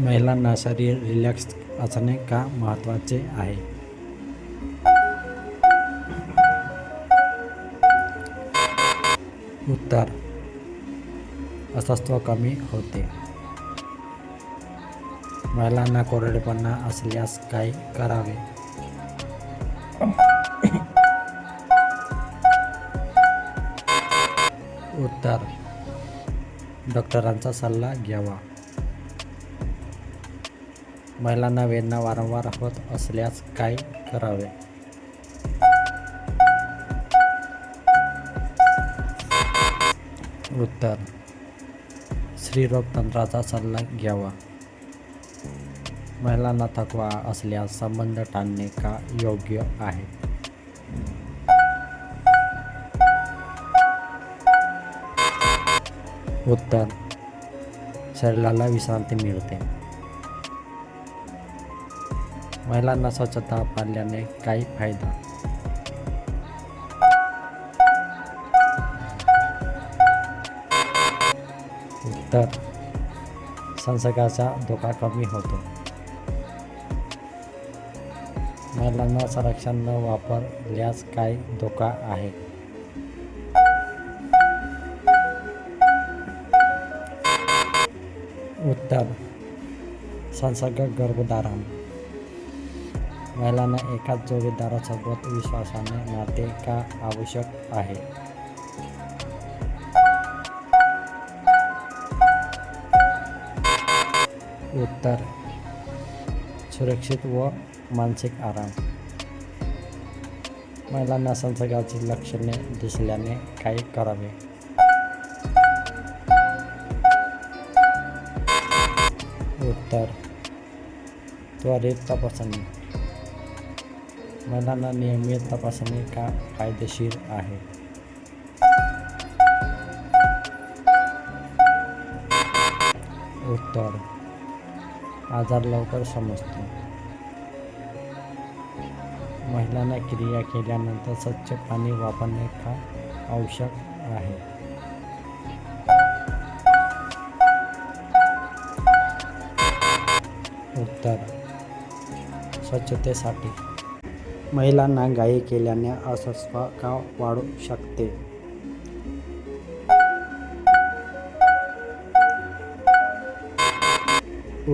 महिलांना शरीर रिलॅक्स असणे का महत्त्वाचे आहे? उत्तर: अस्वस्थता कमी होते. महिलांना कोरडेपणा असल्यास काय करावे? उत्तर: डॉक्टरांचा सल्ला घ्यावा. महिलांना वेदना वारंवार होत असल्यास काय करावे? उत्तर: स्त्रीरोग तज्ञांचा सल्ला घ्यावा. महिलांना थकवा असल्यास संबंध टाळणे का योग्य आहे? उत्तर: शरीराला विश्रांती मिळते. महिलांना स्वच्छता पाळल्याने काय फायदा? उत्तर: संसर्गाचा धोका कमी होतो. महिलांना संरक्षण न वापरल्यास काय धोका आहे? उत्तर: संसर्ग गर्भधारण. महिलांना एकाच जोडीदारासोबत विश्वासाने नाते का आवश्यक आहे? उत्तर: सुरक्षित व मानसिक आराम. महिलांना संसर्गाची लक्षणे दिसल्याने काय करावे? उत्तर: त्वरित तपासणी. महिलांना नियमित तपासणी का फायदेशीर आहे? उत्तर: आजार लवकर समजतो. महिलांना क्रिया केल्यानंतर स्वच्छ पाणी वापरणे का आवश्यक आहे? उत्तर: स्वच्छतेसाठी. महिलांना घाई केल्याने अस्वस्थता का वाढू शकते?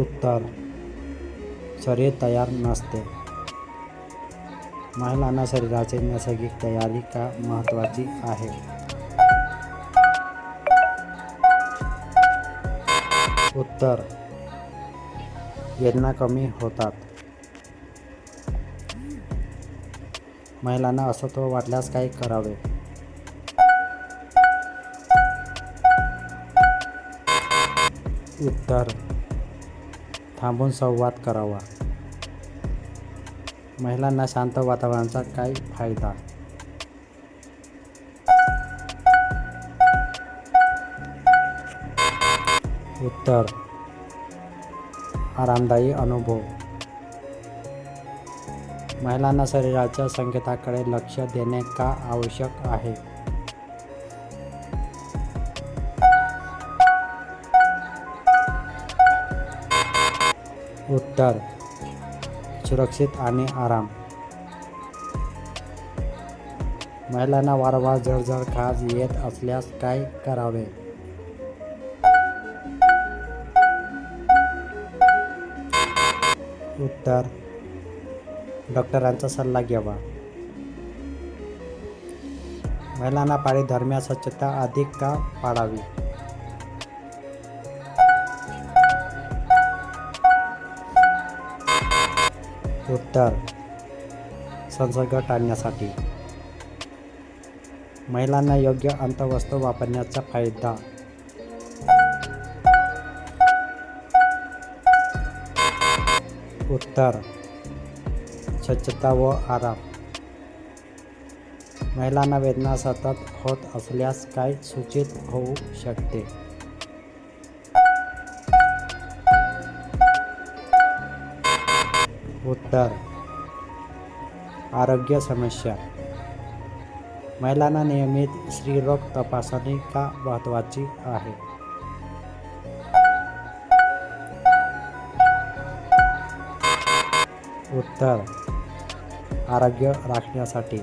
उत्तर: शरीर तयार नसते. महिलांना शरीराची नैसर्गिक तयारी का महत्त्वाची आहे? उत्तर: वेदना कमी होतात. महिलांना अस्वस्थ वाटल्यास काय करावे? उत्तर: थांबून संवाद करावा. महिलांना शांत वातावरणाचा काय फायदा? उत्तर: आरामदायी अनुभव. महिलांना शरीराच्या संकेताकडे लक्ष देणे का आवश्यक आहे? उत्तर: सुरक्षित आणि आराम. महिलांना वारंवार जळजळ खाज येत असल्यास काय करावे? उत्तर: डॉक्टरांचा सल्ला घ्यावा. महिलांना पाळी दरम्यान स्वच्छता अधिक का पाळावी? उत्तर: संसर्ग टाळण्यासाठी. महिलांना योग्य अंतवस्त्र वापरण्याचा फायदा? उत्तर: स्वच्छता व आराम. महिलांना वेदना सतत होत असल्यास काय सूचित होऊ शकते? उत्तर: आरोग्य समस्या. महिलांना नियमित स्त्रीरोग तपासणी का महत्त्वाची आहे? उत्तर आरोग्य राखण्यासाठी